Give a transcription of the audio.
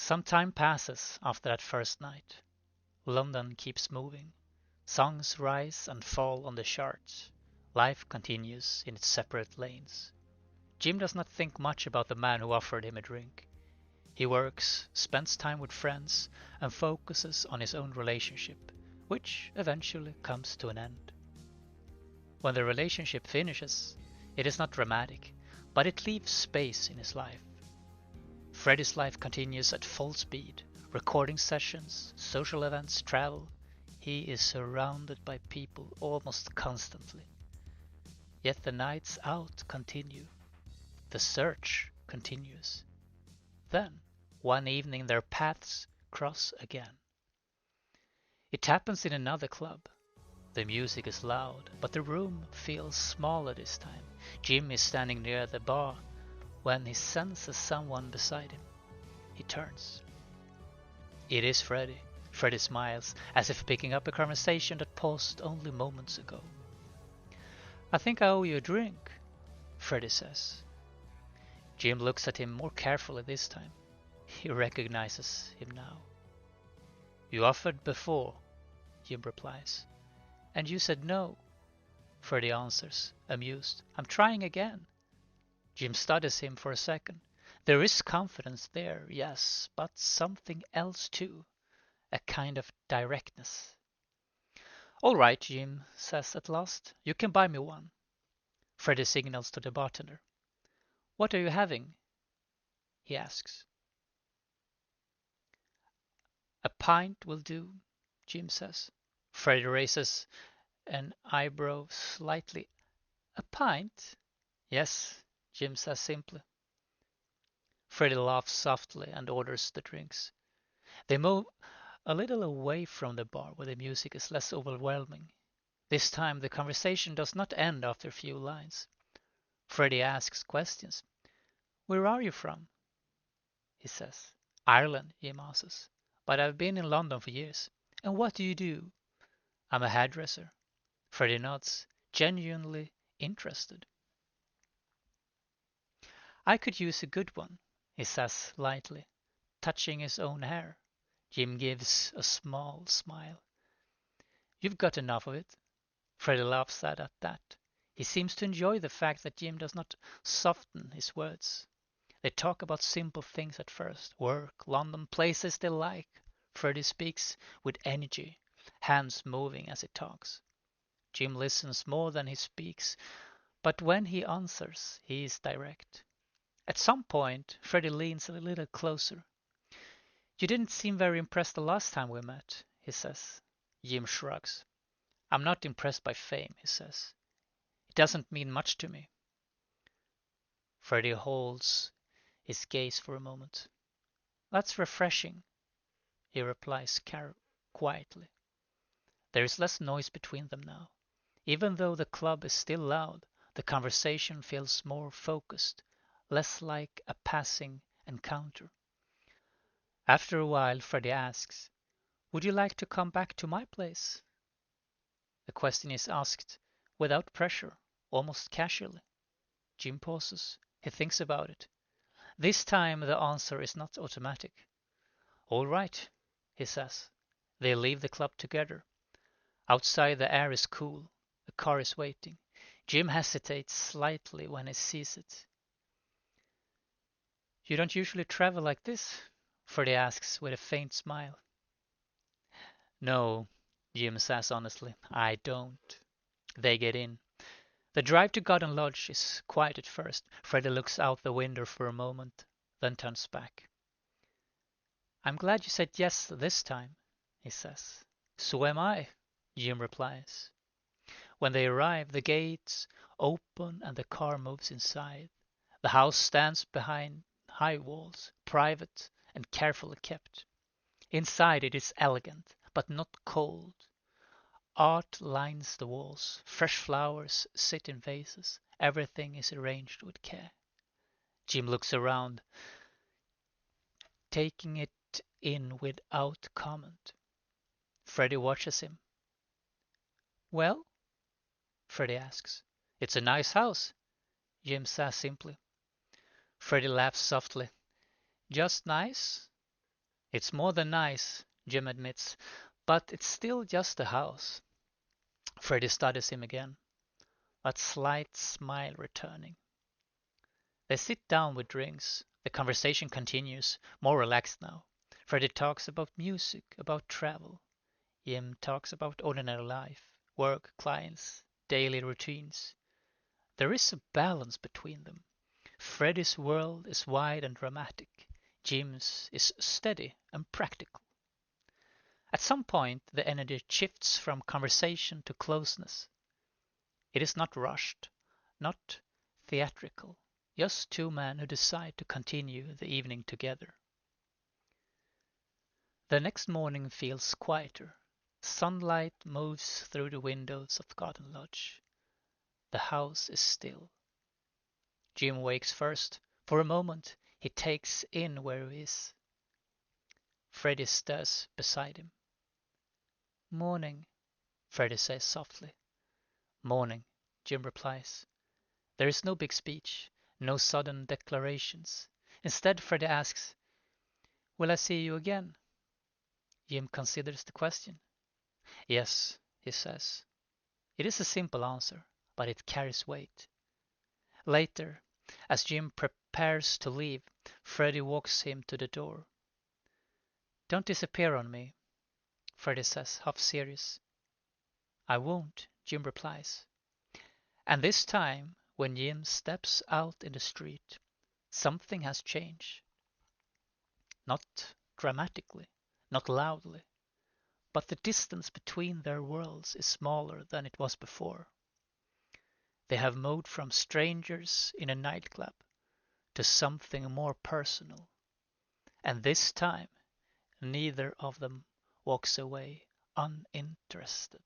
Some time passes after that first night. London keeps moving. Songs rise and fall on the charts. Life continues in its separate lanes. Jim does not think much about the man who offered him a drink. He works, spends time with friends, and focuses on his own relationship, which eventually comes to an end. When the relationship finishes, it is not dramatic, but it leaves space in his life. Freddie's life continues at full speed. Recording sessions, social events, travel. He is surrounded by people almost constantly. Yet the nights out continue. The search continues. Then, one evening their paths cross again. It happens in another club. The music is loud, but the room feels smaller this time. Jim is standing near the bar when he senses someone beside him. He turns. It is Freddie. Freddie smiles, as if picking up a conversation that paused only moments ago. I think I owe you a drink, Freddie says. Jim looks at him more carefully this time. He recognizes him now. You offered before, Jim replies. And you said no, Freddie answers, amused. I'm trying again. Jim studies him for a second. There is confidence there, yes, but something else too. A kind of directness. All right, Jim says at last. You can buy me one. Freddie signals to the bartender. What are you having? He asks. A pint will do, Jim says. Freddie raises an eyebrow slightly. A pint? Yes, Jim says simply. Freddie laughs softly and orders the drinks. They move a little away from the bar where the music is less overwhelming. This time the conversation does not end after a few lines. Freddie asks questions. Where are you from? He says. Ireland, Jim answers. But I've been in London for years. And what do you do? I'm a hairdresser. Freddie nods, genuinely interested. I could use a good one, he says lightly, touching his own hair. Jim gives a small smile. You've got enough of it. Freddie laughs at that. He seems to enjoy the fact that Jim does not soften his words. They talk about simple things at first. Work, London, places they like. Freddie speaks with energy, hands moving as he talks. Jim listens more than he speaks, but when he answers, he is direct. At some point, Freddie leans a little closer. You didn't seem very impressed the last time we met, he says. Jim shrugs. I'm not impressed by fame, he says. It doesn't mean much to me. Freddie holds his gaze for a moment. That's refreshing, he replies quietly. There is less noise between them now. Even though the club is still loud, the conversation feels more focused, less like a passing encounter. After a while, Freddie asks, would you like to come back to my place? The question is asked without pressure, almost casually. Jim pauses. He thinks about it. This time the answer is not automatic. All right, he says. They leave the club together. Outside the air is cool. A car is waiting. Jim hesitates slightly when he sees it. You don't usually travel like this? Freddie asks with a faint smile. No, Jim says honestly, I don't. They get in. The drive to Garden Lodge is quiet at first. Freddie looks out the window for a moment, then turns back. I'm glad you said yes this time, he says. So am I, Jim replies. When they arrive, the gates open and the car moves inside. The house stands behind high walls, private and carefully kept. Inside it is elegant, but not cold. Art lines the walls. Fresh flowers sit in vases. Everything is arranged with care. Jim looks around, taking it in without comment. Freddie watches him. Well? Freddie asks. It's a nice house, Jim says simply. Freddie laughs softly. Just nice? It's more than nice, Jim admits, but it's still just a house. Freddie studies him again, that slight smile returning. They sit down with drinks. The conversation continues, more relaxed now. Freddie talks about music, about travel. Jim talks about ordinary life, work, clients, daily routines. There is a balance between them. Freddie's world is wide and dramatic. Jim's is steady and practical. At some point, the energy shifts from conversation to closeness. It is not rushed, not theatrical, just two men who decide to continue the evening together. The next morning feels quieter. Sunlight moves through the windows of Garden Lodge. The house is still. Jim wakes first. For a moment, he takes in where he is. Freddie stares beside him. Morning, Freddie says softly. Morning, Jim replies. There is no big speech, no sudden declarations. Instead, Freddie asks, will I see you again? Jim considers the question. Yes, he says. It is a simple answer, but it carries weight. Later, as Jim prepares to leave, Freddie walks him to the door. Don't disappear on me, Freddie says, half serious. I won't, Jim replies. And this time, when Jim steps out in the street, something has changed. Not dramatically, not loudly, but the distance between their worlds is smaller than it was before. They have moved from strangers in a nightclub to something more personal, and this time neither of them walks away uninterested.